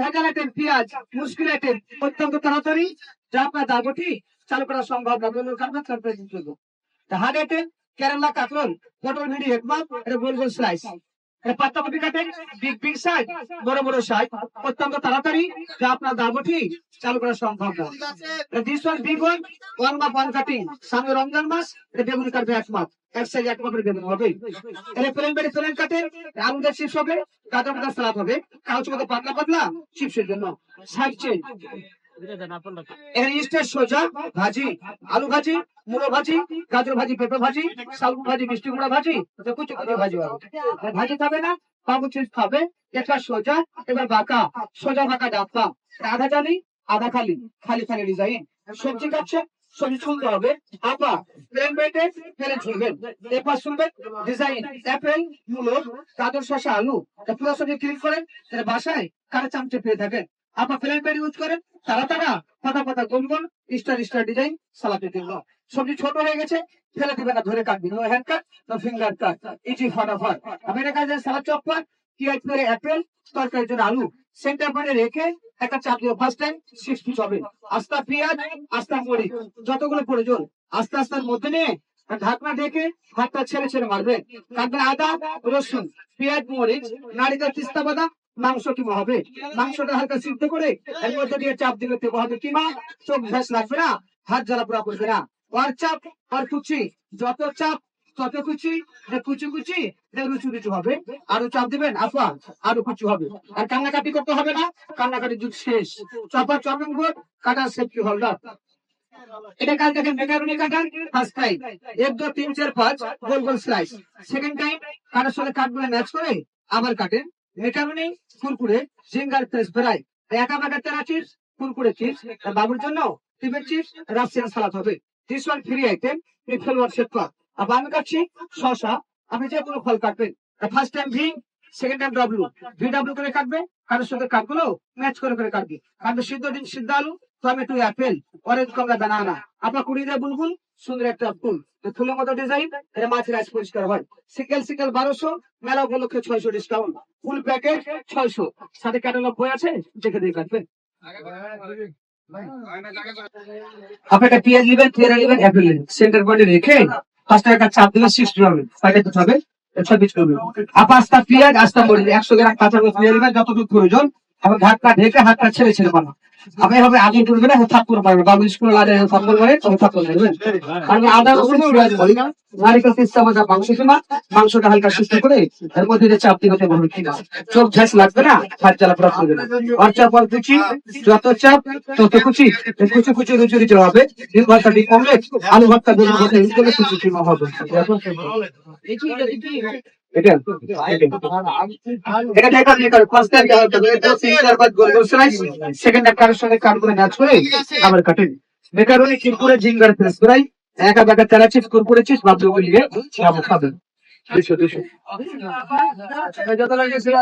Vital item পেঁয়াজ, মুশকিল item অত্যন্ত তাড়াতাড়ি যা আপনার দাবটি চালু করা সম্ভব না। হার্ড আইটেম কেরালা কাঁকরোল, পটল ভিডি হেকমাপ, এটা গোল গোল স্লাইস, পাতাকপি কাটেন বিগ বিগ সাইজ, বড় বড় সাইজ অত্যন্ত তাড়াতাড়ি যা আপনার দাবটি চালু করা সম্ভব না। This one big one, one মাপ ওয়ান কাটিং, সামনে রমজান মাস, এটা বেগুন কাটবে এক মাপ, এক সাইজ এক মাপের বেগুন হবে। এটা প্লেন বেড়ে প্লেন কাটেন, আলু দিয়ে চিপস হবে, গাজর গাছ সালাদ হবে, কাউচ মতো পাতলা পাতলা চিপসের জন্য। সাইড চেঞ্জ, এখানে স্টেজ সোজা ভাজি, আলু ভাজি, মূলো ভাজি, গাজর ভাজি, পেঁপে ভাজি, শালগম ভাজি, মিষ্টি কুমড়া ভাজি, কুচি কুচি ভাজি হবে। ভাজি খাবে না, বাবু চিপস খাবে। এটা সোজা, এবার বাঁকা, সোজা বাঁকা ডাক্কা, আধা জানি আধা খালি, খালি খালি ডিজাইন। সবজি খাচ্ছে, সবজি ছুলতে হবে, আপা প্লেন বেটে ফেলে ছুলবেন, এরপর শুনবেন ডিজাইন অ্যাপেল, মূলো, গাজর, শসা, আলু, পুরো সবজি ক্লিক করেন, বাসায় কারে চামচে পেয়ে থাকেন। আপা প্লেন বেড ইউজ করেন, তারা তারা পাতা পাতা গোল গোল স্টার স্টার ডিজাইন সালাতে দিল। সবজি ছোট হয়ে গেছে, ফেলে দিবে না, ধরে কাটবি, নো হ্যান্ড কাট, নো ফিঙ্গার কাট, ইজি ফটাফট। আমি এটা কাজে সালাদ চপ্পার, পেঁয়াজ মেরে অ্যাপেল, তরকারির জন্য আলু, সেন্টার পয়েন্টে রেখে একটা চাপ দিও। ফার্স্ট টাইম 6 পিস হবে, আস্তা পেঁয়াজ, আস্তা মরি, যতগুলো প্রয়োজন আস্তে আস্তার মধ্যে নিয়ে ঢাকনা ঢেকে হাতটা ছেড়ে ছেড়ে মারবে। কাটবে আদা, রসুন, পেঁয়াজ, মরিচ, নারিকেল, তিস্তা বাদাম, মাংস কিমা হবে। মাংসটা হালকা সিদ্ধ করে এর মধ্যে দিয়ে চাপ দিলে দেবো হবে কিমা, চোখ ভ্যাস লাগবে না, হাত জ্বালা পোড়া করবে না। আর চাপ আর কুচি, যত চাপ তত কুচি, কুচি কুচি রুচু রুচু হবে। আরো চাপ দিবেন আপা, আরো কুচি হবে। আর কান্নাকাটি করতে হবে না, কান্নাকাটি যুগ শেষ। চপা চপিং বোর্ড, কাটার সেফটি হোল্ডার। এটা কাজ দেখেন, মেকারনি কাটার ফার্স্ট টাইম 1 2 3 4 5 গোল গোল স্লাইস। সেকেন্ড টাইম কাটার সাথে কাটগুলো ম্যাচ করে আবার কাটেন। মেকারনি, কুরকুরে, জিঙ্গার, ফ্রেশ ফ্রাই, একা বাগা তেরা চিপস, কুরকুরে চিপস, বাবুর জন্য টিবেট চিপস, রাশিয়ান সালাদ হবে। This one free item, people workshop পার। আবার আমি কাটছি শসা, আপনি যে কোনো ফল কাটবেন। First time V, second time W, VW করে কাটবে, কারোর সাথে কাটগুলো ম্যাচ করে করে কাটবে। কাটবে সিদ্ধ ডিম, সিদ্ধ আলু, টমেটো, অ্যাপেল, অরেঞ্জ, কমলা, বানানা। আপনার কুড়ি দিয়ে বুলবুল, সুন্দর একটা ফুল, ফুলের মতো ডিজাইন, এটা মাছের আইস পরিষ্কার হয়। সিকেল সিকেল 1200, মেলা উপলক্ষে 600 ডিসকাউন্ট, ফুল প্যাকেজ 600, সাথে ক্যাটালগ বই আছে, দেখে দিয়ে কাটবেন। আপনাকে পেঁয়াজ নেবেন, পেয়ারা নেবেন, অ্যাপেল নেবেন, সেন্টার পয়েন্টে রেখে 5 টাকা চাপ দিলে 60 হবে, প্যাকেট হবে 26 করবে। আপা আস্তা পেঁয়াজ, আস্তা মরিচ, 100 গ্রাম কাঁচা মরিচ নিয়ে নেবেন যতটুকু প্রয়োজন। আবার ঢাকনা ঢেকে হাতটা ছেড়ে ছেড়ে বানান। আপনি হবে আগে তুলবে না, থাপ্পড় মারবে, বাবু স্কুল লাগে থাপ্পড় মারে, তবে থাপ্পড় মারবেন। আমি আদা রসুন পেঁয়াজ বলি না, নারিকেল, তিস্তা বাদাম, মাংস কিমা, মাংসটা হালকা সিদ্ধ করে এর মধ্যে দিয়ে চাপ দিতে বলবে কিনা, চোখ ঝাঁস লাগবে না, হাত জ্বালা পোড়া করবে না। আর চাপ আর কুচি, যত চাপ তত কুচি, কুচি কুচি রুচি রুচি হবে। ডিম ভর্তা, ডিম অমলেট, আলু ভর্তা, বেগুন ভর্তা ইউজ করলে কুচি কিমা হবে। এটা এটা দেখা নিয়ে ফার্স্ট টাইম দেখা হবে, এটা 3 4 5 গোল গোল স্লাইস। সেকেন্ড কাটার সঙ্গে কাটগুলো ম্যাচ করে আবার কাটেন। মেকারনি, কুরকুরে, জিঙ্গার, ফ্রেশ ফ্রাই, একা বাগা তেরা চিপস, কুরকুরে চিপস, বাবু নিয়ে খাবো খাবেন। 200 200 যত লাগে সেটা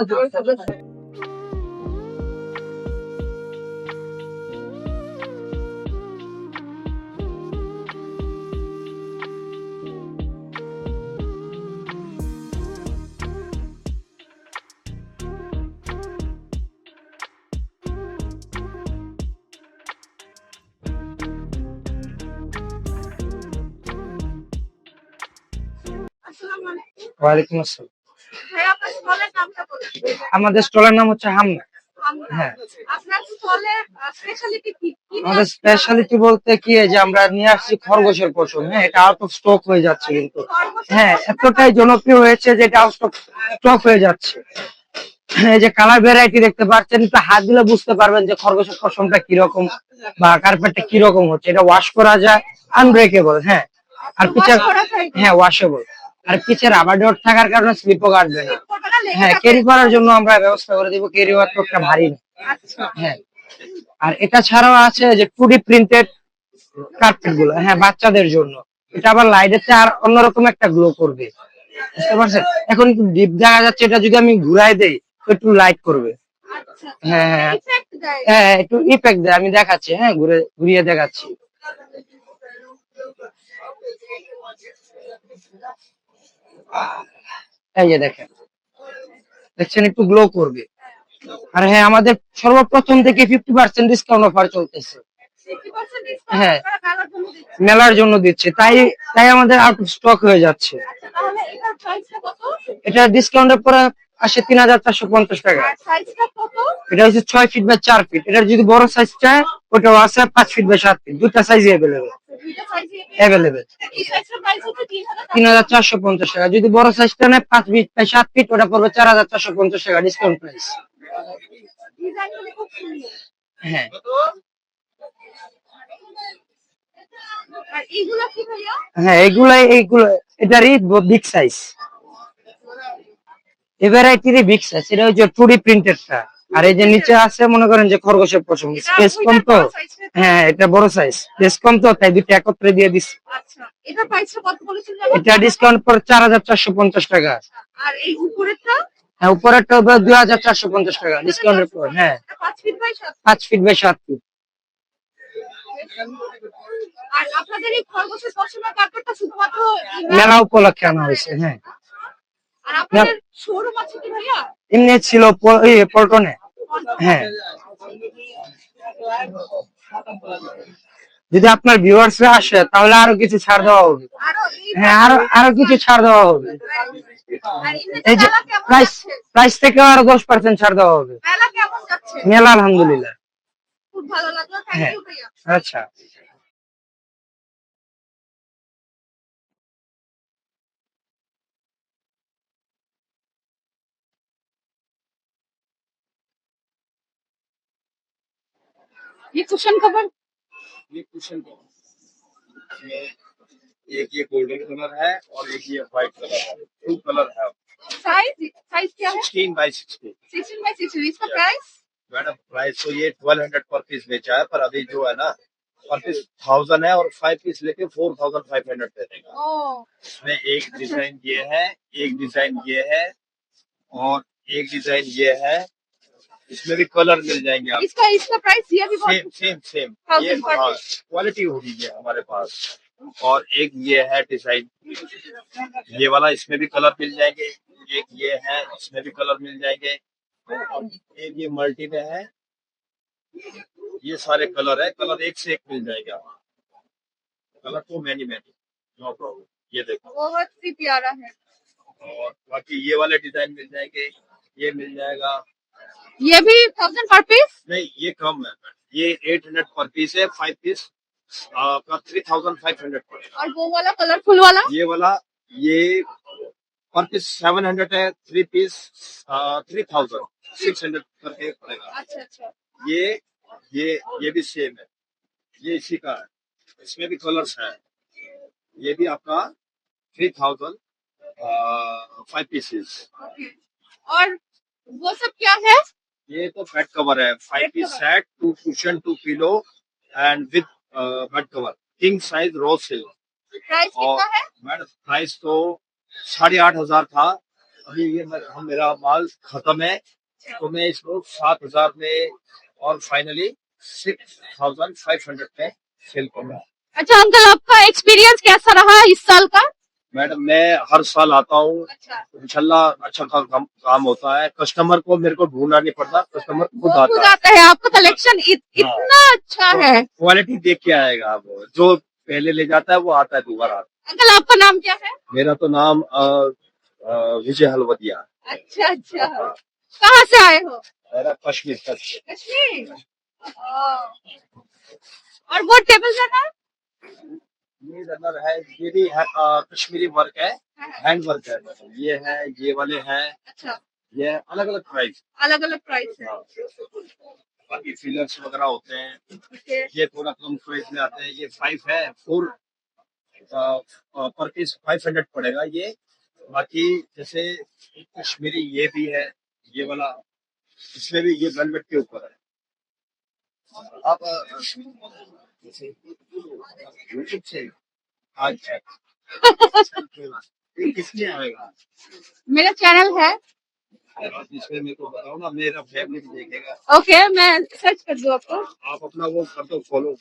ওয়ালাইকুম আসসালাম। আমাদের স্টলের নাম হচ্ছে হামনা। হ্যাঁ, আমাদের স্পেশালিটি বলতে কি, যে আমরা নিয়ে আসছি খরগোশের পশম। হ্যাঁ, এটা আউট অফ স্টক হয়ে যাচ্ছে, কিন্তু হ্যাঁ এতটাই জনপ্রিয় হয়েছে যে এটা আউট অফ স্টক হয়ে যাচ্ছে। এই যে কালার ভ্যারাইটি দেখতে পাচ্ছেন, তো হাত দিলে বুঝতে পারবেন যে খরগোশের পশমটা কিরকম বা কার্পেটটা কিরকম হচ্ছে। এটা ওয়াশ করা যায়, আনব্রেকেবল। হ্যাঁ, আর পিছের, হ্যাঁ ওয়াশেবল, আর পিছের রাবার ডট থাকার কারণে স্লিপও কাটবে না। হ্যাঁ, ক্যারি করার জন্য আমরা ব্যবস্থা করে দিব, ক্যারি ওয়ার তো একটা ভারী না। হ্যাঁ, আর এটা ছাড়াও আছে যে 2D প্রিন্টেড কার্পেট গুলো, হ্যাঁ বাচ্চাদের জন্য। এটা আবার লাইটেতে আর অন্যরকম একটা গ্লো করবে, বুঝতে পারছেন? এখন একটু ডিপ দেখা যাচ্ছে, এটা যদি আমি ঘুরাই দেই তো একটু লাইট করবে। হ্যাঁ হ্যাঁ হ্যাঁ, একটু ইফেক্ট দেয়, আমি দেখাচ্ছি। হ্যাঁ, ঘুরিয়ে দেখাচ্ছি। এই যে দেখেন, দেখছেন একটু গ্লো করবে। আর হ্যাঁ, আমাদের সর্বপ্রথম থেকে 50% ডিসকাউন্ট অফার চলতেছে। 50% ডিসকাউন্ট হ্যাঁ, আপনারা মেলার জন্য দিচ্ছেন। মেলার জন্য দিচ্ছে, তাই তাই আমাদের আউট অফ স্টক হয়ে যাচ্ছে। আচ্ছা, তাহলে এটার প্রাইসটা কত? এটা ডিসকাউন্টের পরে আসে 3450 টাকা। আর সাইজটা কত? এটা হচ্ছে 6 ফিট বাই 4 ফিট। এটার যদি বড় সাইজ চায় ওটাও আছে 5 ফিট বাই 7 ফিট, দুটা সাইজই অ্যাভেলেবেল। দুইটা সাইজই অ্যাভেলেবেল এই সাইজটার প্রাইস হচ্ছে 3450। 3450 টাকা। যদি বড় সাইজটা নেয় 5 ফিট বাই 7 ফিট, ওটা পড়বে 4450 টাকা ডিসকাউন্ট প্রাইস। ডিজাইনগুলো খুব সুন্দর। হ্যাঁ আর এইগুলা কি ভাইয়া? হ্যাঁ, এইগুলো এটারই বিগ সাইজ, এই ভ্যারাইটিরই বিগ সাইজ। এটা হচ্ছে 2D প্রিন্টেডটা। আর এই যে নিচে আছে মনে করেন যে খরগোশের পশম, স্পেস কম তো। হ্যাঁ, এটা বড় সাইজ, স্পেস কম তো, তাই দুটো একত্রে দিয়ে দিচ্ছি। আচ্ছা, এটার প্রাইসটা কত বলেছিলেন? এটা ডিসকাউন্ট পর 4450 টাকা। আর এই উপরেরটা? হ্যাঁ, উপরেরটা হবে 2450 টাকা ডিসকাউন্টের পর। হ্যাঁ, 5 feet by 7। 5 feet by 7 feet. আর আপনাদের এই খরগোশের পশমের কাপড়টা শুধুমাত্র মেলা উপলক্ষে আনা হয়েছে। হ্যাঁ, আর আপনাদের শোরুম আছে কি ভাইয়া? এমনি ছিল পল্টনে। হ্যাঁ, যদি আপনার ভিউয়ার্সরা আসে তাহলে আরো কিছু ছাড় দেওয়া হবে। হ্যাঁ, আরো কিছু ছাড় দেওয়া হবে। আর এমনিতে এই যে মেলা কেমন প্রাইস যাচ্ছে? প্রাইস থেকে আরো 10% ছাড় দেওয়া হবে। মেলা কেমন যাচ্ছে? মেলা আলহামদুলিল্লাহ। খুব ভালো লাগলো, থ্যাংক হ্যাঁ, ইউ ভাইয়া। আচ্ছা। ये कुशन कवर ये कुशन में एक ये गोल्डन कलर है और एक ये व्हाइट कलर है, टू कलर है। साइज क्या है? 16 बाई 16। 16 बाय 16। इसका Yeah. प्राइस? मैडम प्राइस तो ये 1200 पर पीस बेचा है, पर अभी जो है ना पर पीस 1000 है, और 5 पीस लेके 4500 दे देगा। ओ इसमें एक डिजाइन ये है, एक डिजाइन ये है, और एक डिजाइन ये है। इसमें भी कलर मिल जाएंगे आप। इसका इसका प्राइस ये भी बहुत सेम 1000 पर हाँ, piece। क्वालिटी होगी ये हमारे पास। और एक ये है डिजाइन, ये वाला, इसमें भी कलर मिल जाएंगे। एक ये है, इसमें भी कलर मिल जाएंगे। एक ये मल्टी में है, ये सारे कलर है, कलर एक से एक मिल जाएगा। कलर तो मैनी नो प्रॉब्लम। ये देखो, बहुत ही प्यारा है। और बाकी ये वाले डिजाइन मिल जाएंगे, ये मिल जाएगा। ये भी 1000 पर पीस? नहीं, ये कम है, ये 800 पर पीस है। 5 पीस आपका 3500 पड़ेगा। और वो वाला कलरफुल वाला? ये वाला ये पर पीस 700 है, 3 पीस 3600 करके पड़ेगा। अच्छा अच्छा। ये भी सेम है, ये इसी का है। इसमें भी कलर्स है। ये भी आपका 3000 5 पीसेस। ओके। और वो सब क्या है? ये तो बेड कवर है, 5 Bed piece cover। Set, 2 cushion, 2 pillow and with bed cover, king size raw silk. Price और कितना है? मैडम प्राइस तो 8500 था, अभी ये मेरा माल खत्म है, तो मैं इसको 7000 में और फाइनली 6500 में सेल करूंगा। अच्छा अंकल, आपका एक्सपीरियंस कैसा रहा इस साल का? मैडम मैं हर साल आता हूँ, अच्छा, इंशाल्लाह अच्छा काम होता है। कस्टमर को मेरे को ढूंढना नहीं पड़ता, कस्टमर खुद वो खुद आता है। आता है। आपका कलेक्शन इतना अच्छा है। क्वालिटी देख के आएगा, वो जो पहले ले जाता है वो आता है दोबारा। अंकल आपका नाम क्या है? मेरा तो नाम विजय हलवदिया। अच्छा अच्छा। कहाँ से आए हो? मेरा कश्मीर का। कश्मीर। और वो टेबल रनर? ये रनर है, ये भी कश्मीरी वर्क है, हैंड वर्क है। ये है, ये वाले हैं, अच्छा, ये अलग अलग प्राइस। अलग अलग प्राइस है। बाकी फिलर्स वगैरह होते हैं, ओके। ये थोड़ा कम प्राइस में आते हैं। ये 5 है, 4 पर पीस 500 पड़ेगा ये। बाकी जैसे कश्मीरी ये भी है, ये वाला, इसमें भी ये वेलवेट के ऊपर है। आप यूट्यूब से अच्छा ये किसमें आएगा? मेरा चैनल है। इसमें मेरे को बताओ ना, मेरा फैमिली भी देखेगा। ओके, मैं सर्च कर दूँ आपको। आप अपना वो कर दो फॉलो।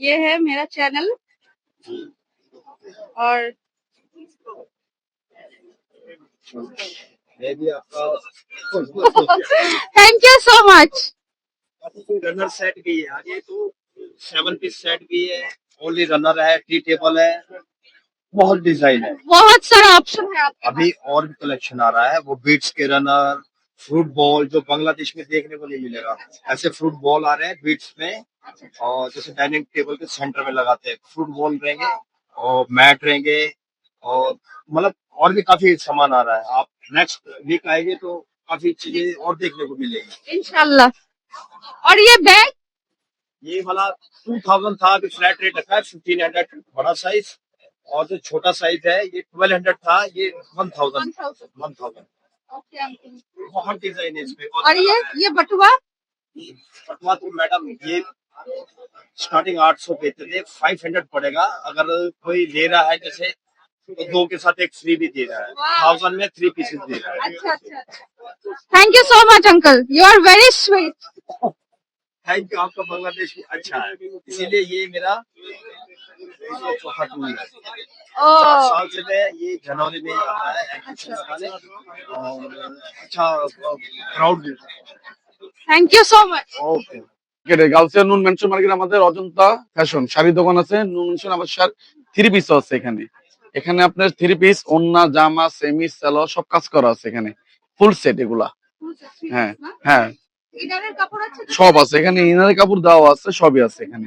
ये है मेरा चैनल और ये भी आपका thank you so much. Runner set भी है आगे तो 7 पीस सेट भी है, ओनली रनर है, टी टेबल है, बहुत डिजाइन है। बहुत सारा ऑप्शन है आपके अभी और भी कलेक्शन आ रहा है, वो बीट्स के रनर, फ्रूट बॉल जो बांग्लादेश में देखने को नहीं मिलेगा, ऐसे फ्रूट बॉल आ रहे हैं बीट्स में, और जैसे डाइनिंग टेबल के सेंटर में लगाते हैं फ्रूट बॉल रहेंगे, और मैट रहेंगे, और मतलब और भी काफी सामान आ रहा है। आप नेक्स्ट वीक आएंगे तो काफी चीजें और देखने को मिलेगी। इंशाल्लाह। और ये बैग ये वाला 2000 था, अभी फ्लैट रेट रखा है 1500 बड़ा साइज, और जो छोटा साइज है ये 1200 था, ये 1000 1000। Okay uncle. बहुत डिजाइन है इसमें। और ये बटुआ पटवा तो मैडम ये स्टार्टिंग 800 देते थे, 500 पड़ेगा अगर कोई ले रहा है, जैसे तो 2 के साथ एक फ्री भी दे रहा है, वाह। 1000 में 3 पीसेस दे रहा है। अच्छा अच्छा अच्छा। Thank you so much uncle, you are very sweet. Thank you, आपका बांग्लादेश भी अच्छा है, इसीलिए ये मेरा चौथा टूर है। 4 ओ साल से मैं ये जनवरी में आता है एग्जीबिशन लगाने, और अच्छा क्राउड मिलता है। Thank you so much. Okay. গার্লসের নুন মেনশন মার্কেট আমাদের অজন্তা ফ্যাশন শাড়ি দোকান আছে। নুন মেনশন আমার থ্রি পিস আছে এখানে। এখানে আপনার থ্রি পিস, ওন্না, জামা, সেমি, সালোয়ার সব কাজ করা আছে এখানে, ফুল সেট এগুলা। হ্যাঁ হ্যাঁ ইনারের কাপড় আছে তো? সব আছে এখানে, ইনারের কাপড় দেওয়া আছে, সবই আছে এখানে।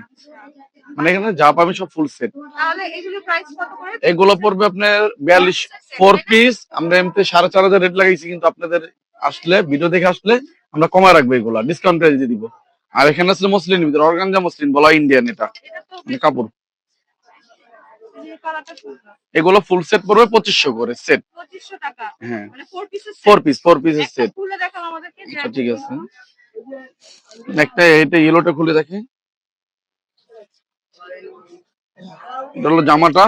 মানে এখানে যা পাবেন সব ফুল সেট। তাহলে এগুলো প্রাইস কত করে? এগুলো পড়বে আপনার 42 ফোর পিস। আমরা এমনি 4500 রেট লাগাইছি, কিন্তু আপনাদের আসলে ভিডিও দেখে আসলে আমরা কমায় রাখবো, এগুলা ডিসকাউন্ট প্রাইস দিয়ে দিব। আর এখানে আছে মসলিন ভিতরে, অর্গানজা মসলিন বলা ইন্ডিয়ান, এটা এটা তো মানে কাপড়। এই কালারটা সুন্দর। এগুলো ফুল সেট পড়বে 2500 করে সেট। 2500 টাকা। হ্যাঁ মানে 4 পিসের ফোর পিসের একটা সেট। খুলে দেখান আমাদেরকে। আচ্ছা ঠিক আছে, একটা এটা ইয়েলোটা খুলে দেখি। এটা হলো জামাটা,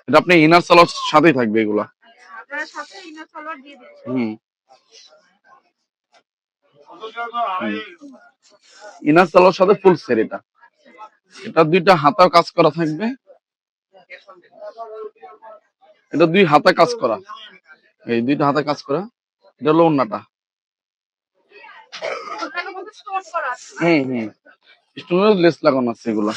এটা আপনি ইনার সালোয়ার সাথেই থাকবে এগুলা। আপনারা সাথে ইনার সালোয়ার দিয়ে দিচ্ছেন। হুম, ইনার সালোয়ার সাথে ফুল সেট। এটা এটা দুইটা হাতা কাজ করা থাকবে, এটা দুই হাতা কাজ করা, এই দুইটা হাতা কাজ করা। এটা হলো ওন্নাটা। ওখানে মধ্যে স্টোন করা আছে। হুম, স্টোনের লেস লাগানো আছে এগুলা।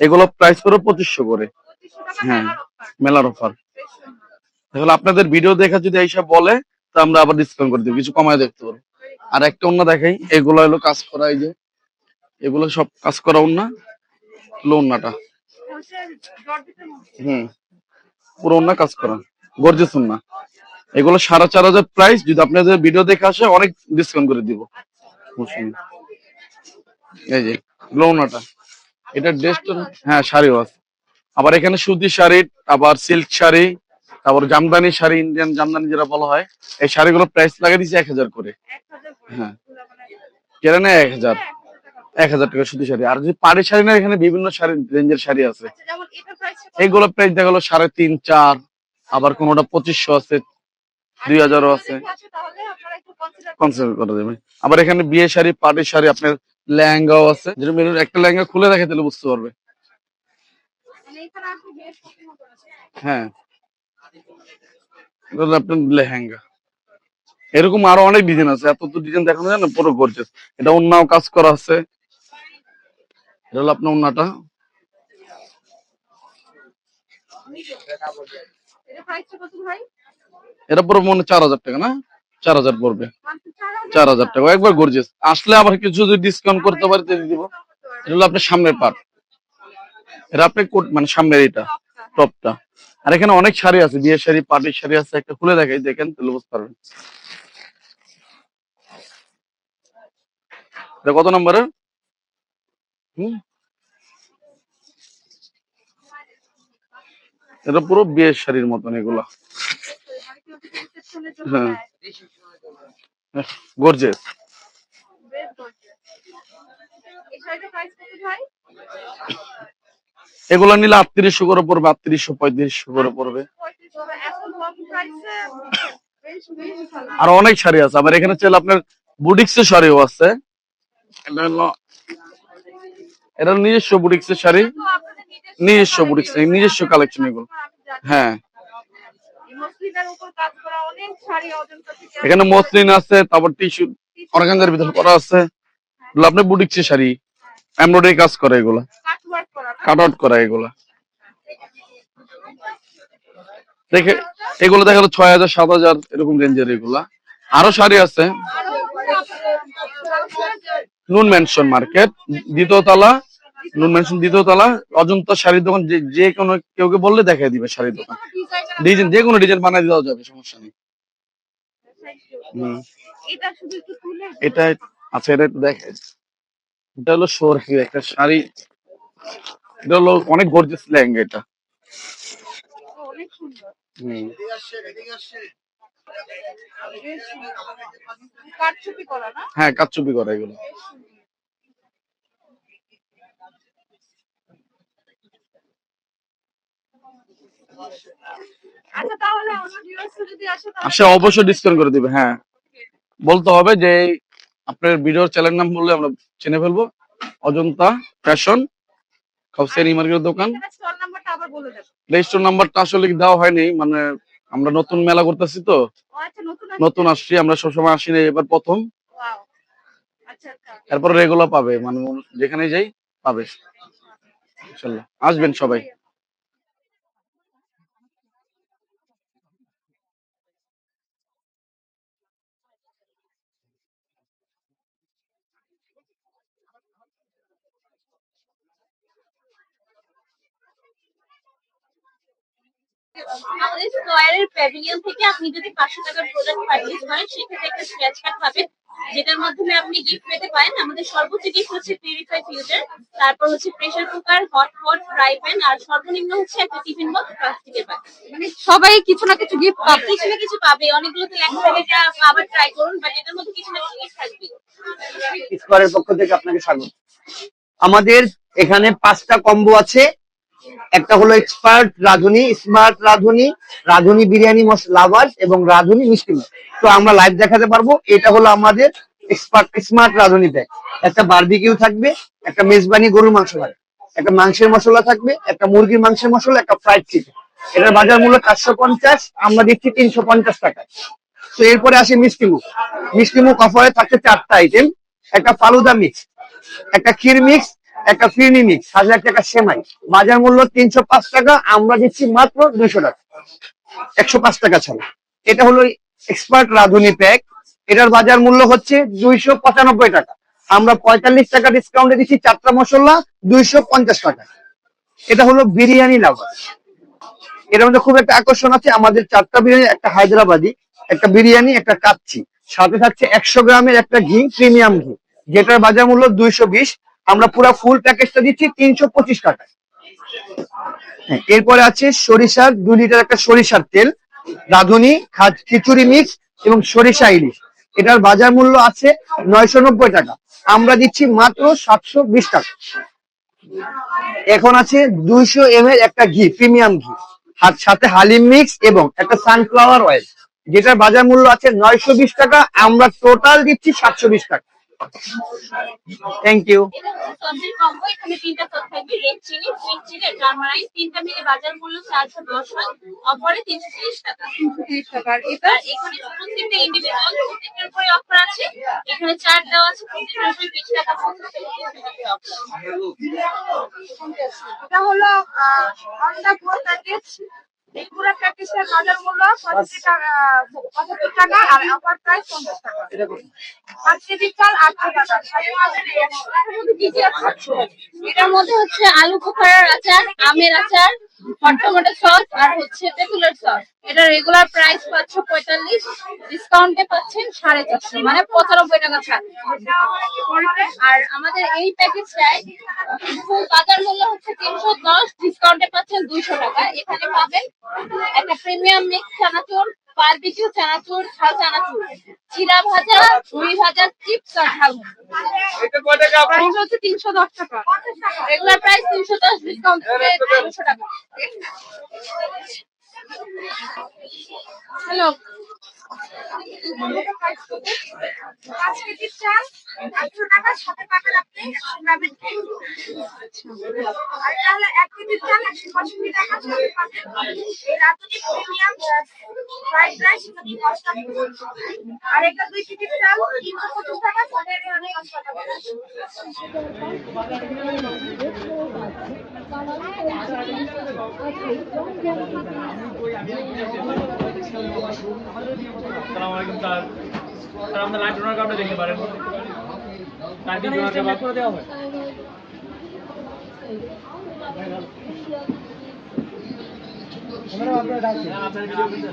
এগুলো প্রাইস পড়বে 2500 করে। 2500 টাকা হ্যাঁ মেলার অফার। মেলার অফার। বেশ সুন্দর। তাহলে আপনাদের ভিডিও দেখা যদি এইসব বলে, তো আমরা আবার ডিসকাউন্ট করে দিব, কিছু কমায় দেখতে পারবো। আর একটা ওন্না দেখাই, এগুলো হলো কাজ করা, এই যে এগুলো সব কাজ করা ওন্না, হলো ওন্নাটা। হচ্ছে জর্জেটের মধ্যে। হুম, পুরো ওন্না কাজ করা, গর্জিয়াস ওন্না। এগুলো 4500 প্রাইস, যদি আপনাদের ভিডিও দেখে আসে অনেক ডিসকাউন্ট করে দিব। এই যে এগুলো ওন্নাটা, এটা ড্রেসটা। হ্যাঁ শাড়িও আছে, আবার এখানে সুতি শাড়ি, আবার সিল্ক শাড়ি, তারপর জামদানি শাড়ি, ইন্ডিয়ান জামদানি যেটা বলা হয়, এই শাড়িগুলো প্রাইস লাগিয়ে দিচ্ছে 1000 করে। 1000 করে। হ্যাঁ পুরো মানে কেনা নেয় 1000 1000 টাকা সুতি শাড়ি। আর যদি পাড়ি শাড়ি না, এখানে বিভিন্ন শাড়ি রেঞ্জের শাড়ি আছে। আচ্ছা যেমন এটা প্রাইস এইগুলো প্রাইস দেখা গেলো 3.5 4, আবার কোনোটা 2500 আছে, 2000 আছে, তাহলে আপনারা একটু কনসিডার কনসিডার করে দেবেন। আবার এখানে বিয়ে শাড়ি, পাড়ি শাড়ি, আপনার লেহেঙ্গাও আছে। যেটা মেরুন, একটা লেহেঙ্গা খুলে দেখে তাহলে বুঝতে পারবে। মানে এখানে আসলে বেশ পছন্দ করেছে। হ্যাঁ এটা হলো আপনার লেহেঙ্গা। এরকম আরো অনেক ডিজাইন আছে, এত তো ডিজাইন দেখানো যায় না, পুরো গর্জিয়াস। এটা ওন্নাও কাজ করা আছে। এটা হলো আপনার ওন্নাটা। এটা প্রাইসটা কত ভাই? এটা পুরো মনে 4000 টাকা না, 4000 পড়বে। মাত্র 4000 4000 টাকা একবার গর্জিয়াস। আসলে আবার কিছু যদি ডিসকাউন্ট করতে পারি তো দিয়ে দিব। এটা হলো আপনার সামনের পার্ট, এটা আপনি মানে সামনের এটা টপটা। আর এখানে অনেক শাড়ি আছে, বিয়ের শাড়ি, পার্টির শাড়ি আছে। একটা খুলে দেখাই, দেখেন তাহলে বুঝতে পারবেন। এটা কত নম্বরের? হুম, এটা পুরো বিয়ের শাড়ির মতন এগুলা। মানে কেউ যদি রিসেপশনের জন্য হ্যাঁ নেয়, গর্জিয়াস। বেশ গর্জিয়াস। এই শাড়িটার প্রাইস কত ভাই? এগুলা নিলে 3800 করে পড়বে, 3800 3500 করে পড়বে। 3500 এত কম প্রাইসে বেশ বেশ ভালো। আর অনেক শাড়ি আছে। আবার এখানে চাইলে আপনার বুটিক্সের শাড়িও আছে। এটা হলো এটা হলো নিজস্ব বুটিক্সের শাড়ি, তো আপনাদের নিজস্ব বুটিক্স, নিজস্ব কালেকশন এগুলো। আমি জানি। হ্যাঁ, এই মসলিনের উপর কাজ করা অনেক শাড়ি অজন্তা থেকে এখানে মসলিন আছে, তারপর টিস্যু অর্গানজার ভিতরে করা আছে। এগুলো আপনার বুটিক্সের শাড়ি, এমব্রয়ডারি কাজ করে এগুলা, কাটওয়ার্ক করা না? কাট আউট করা এগুলা। দেখে এগুলো দেখা গেলো 6,000 7,000 এরকম রেঞ্জের এগুলা। আরো শাড়ি আছে। আরো উপরে আপনার নুন মেনশন মার্কেট, দ্বিতীয় তলা, নুন মেনশন দ্বিতীয় তলা, অজন্তা শাড়ির দোকান। যে কোনো কেউকে বললে দেখাই দিবে শাড়ির দোকান। ডিজাইন যে কোনো ডিজাইন বানাই দেওয়া যাবে, সমস্যা নেই। এটা শুধু একটু তুলে এটা আচ্ছা, এটা একটু দেখেন। এটা হলো সোরকি একটা শাড়ি। এটা হলো অনেক গর্জিয়াস লেহেঙ্গা এটা। অনেক সুন্দর। হুম। বেশ সুন্দর। কাটচুপি করা না? হ্যাঁ, কাচ্চুপি করা এগুলো। আচ্ছা তাহলে আমার ভিউয়ার্স যদি আসে আসে অবশ্যই ডিসকাউন্ট করে দিবে। হ্যাঁ, বলতে হবে যে আপনার ভিডিওর চ্যানেল নাম বললে আমরা চিনে ফেলবো। অজন্তা ফ্যাশন, কাউসারি মার্কেটের দোকান। এখানে স্টল নাম্বারটা আবার বলে দেবেন। প্লে স্টোর নাম্বারটা আসলে দেওয়া হয়নি, মানে আমরা নতুন মেলা করতেছি তো, ও আচ্ছা, নতুন নতুন আসছি আমরা, সবসময় আসি না, এবার প্রথম। ওয়াও। আচ্ছা আচ্ছা। এরপর রেগুলার পাবে, মানে যেখানে যাই পাবে ইনশাল্লাহ। আসবেন সবাই। আমাদের স্কয়ারের প্যাভিলিয়ন থেকে আপনি যদি 500 টাকার প্রোডাক্ট পারচেজ করেন সেক্ষেত্রে একটা স্ক্র্যাচ কার্ড পাবেন, যেটার মাধ্যমে আপনি গিফট পেতে পারেন। আমাদের সর্বোচ্চ গিফট হচ্ছে পিউরিফাই ফিল্টার, তারপর হচ্ছে pressure cooker, hot pot, fry pan, আর সর্বনিম্ন হচ্ছে একটা টিফিন বক্স প্লাস্টিকের ব্যাগ। মানে সবাই কিছু না কিছু গিফট পাবে। কিছু না কিছু পাবে, অনেকগুলোতে লেখা থাকে, এটা আবার ট্রাই করুন, বাট এটার মধ্যে কিছু না কিছু গিফট থাকবে। স্কয়ারের পক্ষ থেকে আপনাকে স্বাগত। আমাদের এখানে 5টা কম্বো আছে। একটা হলো এক্সপার্ট রাঁধুনি, স্মার্ট রাঁধুনি, রাঁধুনি বিরিয়ানি লাভার্স এবং রাঁধুনি মিষ্টি মুখ। তো আমরা লাইভ দেখাতে পারবো। এটা হলো আমাদের এক্সপার্ট স্মার্ট রাঁধুনি প্যাক। একটা বারবিকিউ থাকবে, একটা মেজবানি গরুর মাংস থাকবে, একটা মাংসের মশলা থাকবে, একটা মুরগির মাংসের মশলা, একটা ফ্রাইড চিকেন। এটার বাজার মূল্য 450, আমরা দিচ্ছি 350 টাকায়। তো এরপরে আসে মিষ্টি মুখ। মিষ্টি মুখ অফারে থাকছে 4টা আইটেম। একটা ফালুদা মিক্স, একটা ক্ষীর মিক্স, একটা ফিরনি মিক্স, 1000 টাকা সেমাই। বাজার মূল্য 305 টাকা, আমরা দিচ্ছি মাত্র 200 টাকা, 105 টাকা ছাড়া। এটা হলো এক্সপার্ট রাঁধুনি প্যাক। এটার বাজার মূল্য হচ্ছে 295 টাকা, আমরা 45 টাকা ডিসকাউন্টে দিচ্ছি 4টা মশলা 250 টাকা। এটা হলো বিরিয়ানি লাভার। এর মধ্যে খুব একটা আকর্ষণ আছে, আমাদের 4টা বিরিয়ানি, একটা হায়দ্রাবাদি, একটা বিরিয়ানি, একটা কাচ্চি, সাথে থাকছে 100 গ্রামের একটা ঘি, প্রিমিয়াম ঘি, যেটার বাজার মূল্য 220। আমরা পুরো ফুল প্যাকেজটা দিচ্ছি 325 টাকায়। এরপরে আছে সরিষার 2 লিটার একটা সরিষার তেল, রাঁধুনি, খিচুড়ি মিক্স এবং সরিষা ইলিশ। এটার বাজার মূল্য আছে 990 টাকা, আমরা দিচ্ছি মাত্র 720 টাকা। এখন আছে 200 ml একটা ঘি, প্রিমিয়াম ঘি, সাথে হালিম মিক্স এবং একটা সানফ্লাওয়ার অয়েল, যেটার বাজার মূল্য আছে 920 টাকা, আমরা টোটাল দিচ্ছি 720 টাকা। Thank you. এটা হচ্ছে সবজির কম্বো, এখানে 3টা সস থাকবে, red chilli, sweet chilli, turmeric, 3টা মিলে বাজার মূল্য 410 টাকা, অফারে 330 টাকা। 330 টাকা। আর এটা আর এখানে প্রত্যেকটা ইন্ডিভিজুয়াল প্রত্যেকটার উপরে অফার আছে। এখানে চার্ট দেওয়া আছে, প্রত্যেকটার উপরে 20 টাকা পর্যন্ত এটা হলো অন দা গো প্যাকেজ। এই পুরো প্যাকেজের বাজার মূল্য 75 টাকা আর অফার প্রাইস 50 টাকা। 5 কেজি চাল 8 টাকা। এটার মধ্যে হচ্ছে আলু বোখারার আচার, আমের আচার, হট টমেটো সস, আর হচ্ছে তেঁতুলের সস। এটা রেগুলার প্রাইস পাচ্ছ 45, ডিসকাউন্টে পাচ্ছেন 450, মানে 95 টাকা ছাড়। আর আমাদের এই প্যাকেজটায় ফুল বাজার মূল্য হচ্ছে 310, ডিসকাউন্টে পাচ্ছেন 200 টাকা। এখানে পাবেন একটা প্রিমিয়াম মিক্স চানাচুর, বারবিকিউ চানাচুর, ঝাল চানাচুর, চিরা ভাজা, ঝুড়ি ভাজা, চিপস আর ঝাল। প্রাইস হচ্ছে 310 টাকা। রেগুলার প্রাইস 310, ডিসকাউন্ট করে 200 টাকা। হ্যালো, 5 কেজি চাল 18 টাকা, সাথে পাবেন আপনি গ্রামের তেল। আর তাহলে 1 কেজি চাল 165 টাকা, সাথে পাবেন এই রাঁধুনি প্রিমিয়াম ফ্রাইড রাইস 10 টাকা। আর একটা 2 কেজি চাল 325 টাকা, সাথে অনেক টাকা পাবেন। আসসালামু আলাইকুম স্যার। স্যার আমাদের লাইভ ডোনার কার্ডটা দেখতে পারেন। টার্কি ডোনার কার্ড করে দেওয়া হয়। হ্যাঁ, আপনার ভিডিও করতে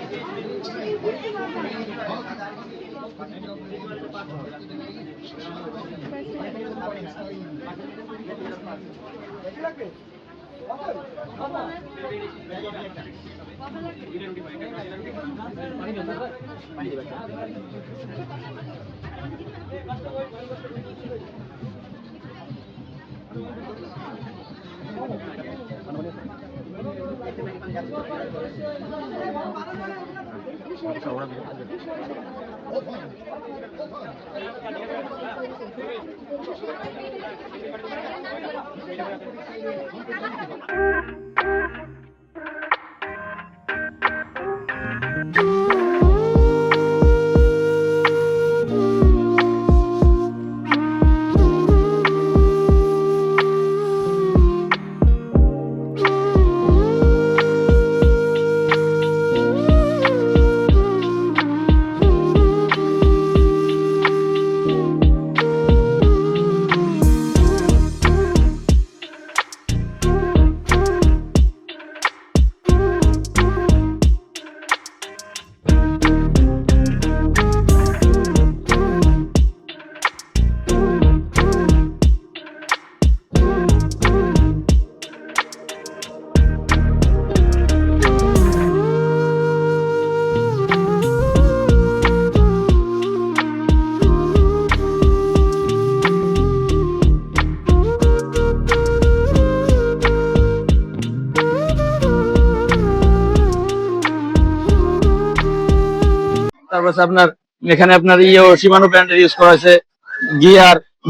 তারপর আপনার এখানে আপনার শিমানো ব্র্যান্ডের ইউজ করা হয়েছে,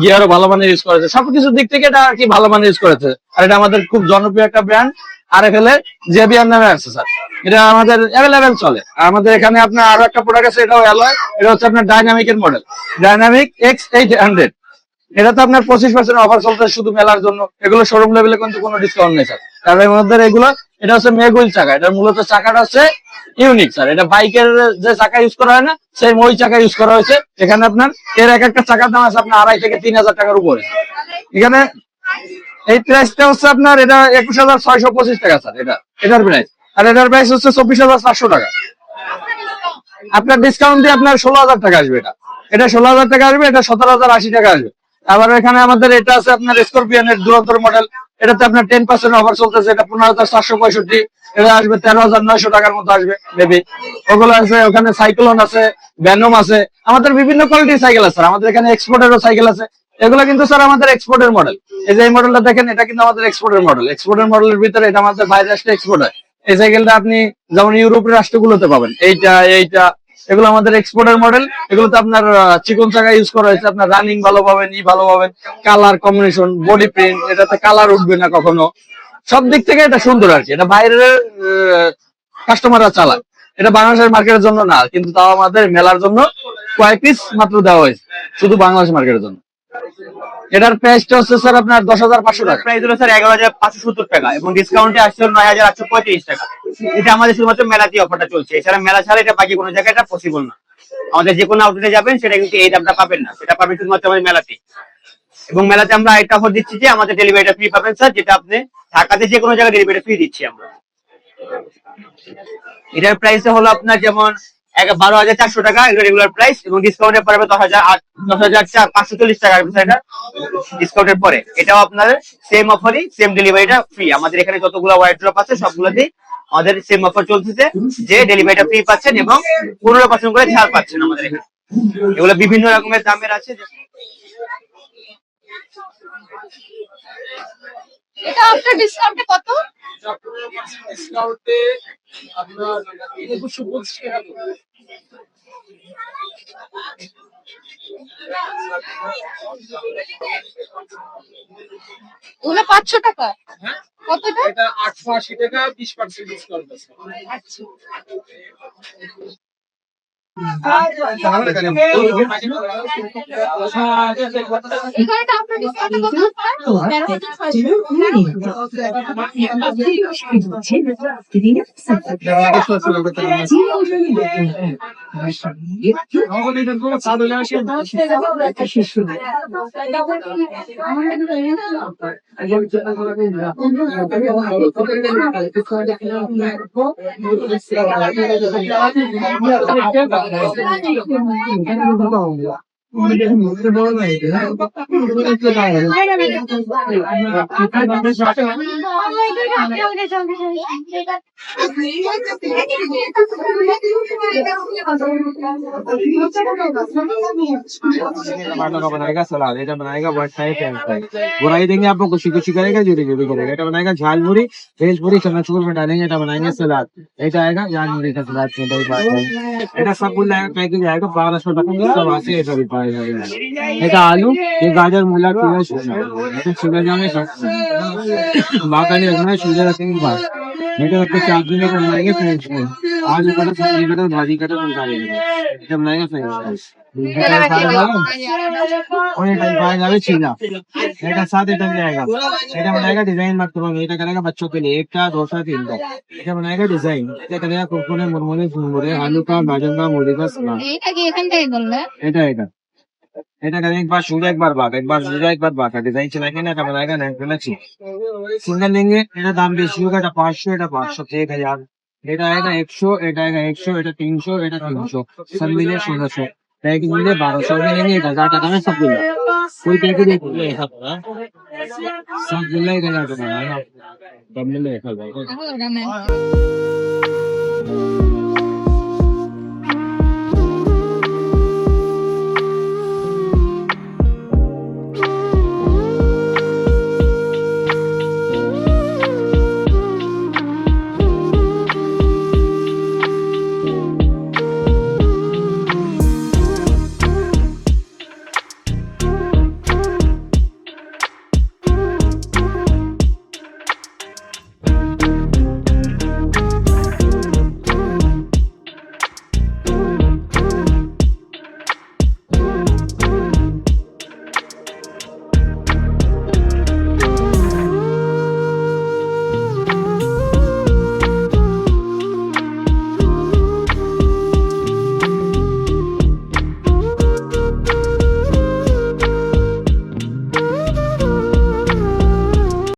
গিয়ারও ভালো মানের ইউজ করেছে, সবকিছু দিক থেকে এটা আর কি ভালো মানের ইউজ করেছে। আর এটা আমাদের খুব জনপ্রিয় একটা ব্র্যান্ড, আর এখানে জেবিআর নামে আছে স্যার, এটা আমাদের অ্যাভেলেবেল চলে। আর আমাদের এখানে আপনার আরো একটা প্রোডাক্ট আছে, এটাও অ্যালয়, এটা হচ্ছে আপনার ডাইনামিকের মডেল, ডাইনামিক X800। এটা তো আপনার 25% অফার চলছে শুধু মেলার জন্য, এগুলো শোরুম লেভেলে কিন্তু কোনো ডিসকাউন্ট নেই স্যার। তার মধ্যে এগুলো, এটা হচ্ছে মেগুইল চাকা, এটার মূলত চাকাটা হচ্ছে ইউনিক স্যার, এটা বাইকের যে চাকা ইউজ করা হয় না, সেই ওই চাকা ইউজ করা হয়েছে। এখানে আপনার এর এক একটা চাকার দাম আছে আপনার 2,500 থেকে 3,000 টাকার উপরে। এখানে এই প্রাইসটা হচ্ছে আপনার এটা 21,625 টাকা স্যার, এটার প্রাইস। আর এটার প্রাইস হচ্ছে 24,500 টাকা। আপনার ডিসকাউন্ট দিয়ে আপনার 16,000 টাকা আসবে। এটা 16,000 টাকা আসবে, এটা 17,080 টাকা আসবে। আবার এখানে আমাদের এটা আছে আপনার স্করপিয়নের দুরন্তর মডেল, এটাতে আপনার 10% অফার চলতেছে, এটা 15,465, এটা আসবে 13,900 টাকার মতো আসবে মেবি। ওগুলো আছে, ওখানে সাইক্লোন আছে, ভ্যানম আছে, আমাদের বিভিন্ন কোয়ালিটির সাইকেল আছে। আমাদের এখানে এক্সপোর্টেরও সাইকেল আছে, এগুলো কিন্তু স্যার আমাদের এক্সপোর্টের মডেল। এই যে এই মডেলটা দেখেন, এটা কিন্তু আমাদের এক্সপোর্টের মডেল। এক্সপোর্টের মডেলের ভিতরে এটা আমাদের বাইরের রাষ্ট্রে এক্সপোর্ট হয়। এই সাইকেলটা আপনি যেমন ইউরোপের রাষ্ট্রগুলোতে পাবেন, এইটা এগুলো আমাদের এক্সপোর্টের মডেল। এগুলোতে আপনার চিকন চাকা ইউজ করা হয়েছে, আপনার রানিং ভালো পাবেন, ভালো পাবেন, কালার কম্বিনেশন, বডি প্রিন্ট, এটাতে কালার উঠবে না কখনো, সব দিক থেকে এটা সুন্দর আর কি। এটা বাইরের কাস্টমাররা চালায়, এটা বাংলাদেশের মার্কেটের জন্য না, কিন্তু তাও আমাদের মেলার জন্য কয়েক পিস মাত্র দেওয়া হয়েছে শুধু বাংলাদেশ মার্কেটের জন্য। এটার প্রাইসটা হচ্ছে স্যার আপনার 10,500 টাকা। প্রাইস হলো স্যার 11,570 টাকা এবং ডিসকাউন্টে আসছে 9,835 টাকা। এটা আমাদের শুধুমাত্র মেলাতে অফারটা চলছে, এছাড়া মেলা ছাড়া এটা বাকি কোনো জায়গায় এটা পসিবল না। আমাদের যে কোনো আউটলেটে যাবেন সেটা কিন্তু এই দামটা পাবেন না, সেটা পাবেন শুধুমাত্র আমাদের মেলাতে। এবং মেলাতে আমরা একটা অফার দিচ্ছি যে আমাদের ডেলিভারিটা ফ্রি পাবেন স্যার, যেটা আপনি ঢাকাতে যে কোনো জায়গায় ডেলিভারি ফ্রি দিচ্ছি আমরা। এটার প্রাইস হলো আপনার যেমন 12,400 টাকা এটা রেগুলার প্রাইস, এবং ডিসকাউন্টের পরে 10,540 টাকা এটা ডিসকাউন্টের পরে। এটাও আপনার সেম অফারই, সেম ডেলিভারিটা ফ্রি। আমাদের এখানে যতগুলো ওয়াইড ড্রপ আছে সবগুলোতেই আমাদের সেম অফার চলতেছে, যে ডেলিভারিটা ফ্রি পাচ্ছেন এবং 15% করে ছাড় পাচ্ছেন আমাদের এখানে। এগুলো বিভিন্ন রকমের দামের আছে। এটা আফটার ডিসকাউন্টে কত? ডিসকাউন্টে আপনার 2125 টাকা পড়বে। ওগুলো 500 টাকা। কতটা? এটা 880 টাকা 20% ডিসকাউন্ট আছে। আচ্ছা। এখানে আপনার ডিসকাউন্টে কত আছে? टमाटर का बनाएगा सलाद, এটা बनाएगा व्हाइट फ्राई फ्रेंच फ्राई। बुराई देंगे आपको खुशी खुशी करेगा, जो भी करेगा। এটা बनाएगा झाल मुड़ी, भेज पूरी चनाचूर में डालेंगे, এটা बनाएंगे सलाद। এটা आएगा जान मुड़ी का सलाद में दही बात है। এটা सब कुछ आएगा पैकेज आएगा 1200 টাকা सब আছে এটা भी पाएगा। এটা आलू, ये गाजर, मूला, खीरा, शिमला। এটা शिमला जामे बाकाली रखना है, शिमला रखेंगे बाहर। এটা आपको 4 दिन में बनाएंगे फ्रेंच फ्राई। आलू कटर, सब्जी कटर, भाजी कटर बनाएंगे। এটা बनाएगा फ्रेंच फ्राई। যাবে ছিলা এটা সাথে এটা जाएगा। এটা बनाएगा डिजाइन मत करो, এটা करेगा बच्चों के लिए 1 टा 2 टा 3 टा। এটা बनाएगा डिजाइन, এটা करेगा कुरकुरे, मुरमुरे, फुरमुरे, आलू का, गाजर का, मूली का सलाद। এটা কি এখান থেকে করলে? এটা এটা करेंगे एक बार सूजा, एक बार बाका, एक बार सूजा, एक बार बाका। डिजाइन चलाएंगे ना, এটা बनाएगा नेचुरल चीज। सिंगल लेंगे, এটা দাম বেশি होगा, এটা 500, এটা 500 1000। এটা आएगा 100, এটা आएगा 100, এটা 300, এটা 300, सब मिले 1600। पैकेज मिले 1200 में लेंगे, 1000 টাকা में सब मिला। कोई पैकेज नहीं खुले सब मिला 1000 টাকা। सब मिले 1000। ওটা নেই।